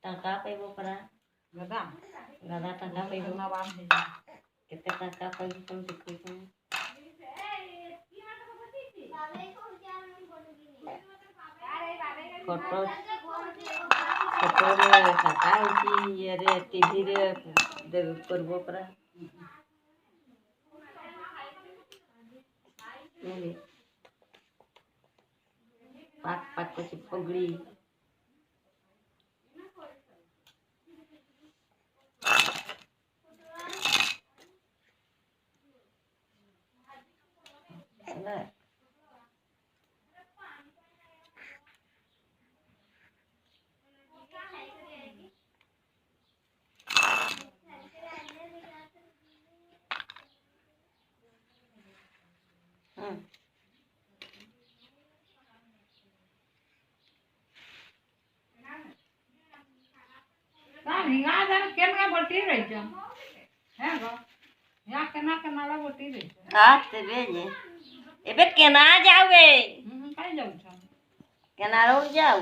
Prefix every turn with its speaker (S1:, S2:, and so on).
S1: Tangka pa ibu pernah
S2: Gada.
S1: gada tangka pa ibu
S2: Nawam di.
S1: kita tangka pa ibu pun dikit photo photo रे काका होची ये रे TV रे देव करबो परा ये पाक पाक को पगड़ी ना
S2: हिंगा जन केना बोटी रही छ है गो या केना केना ला बोटी रही
S1: आते बेजे एबे केना जावे
S2: काई जाऊ छ
S1: केना रो जाऊ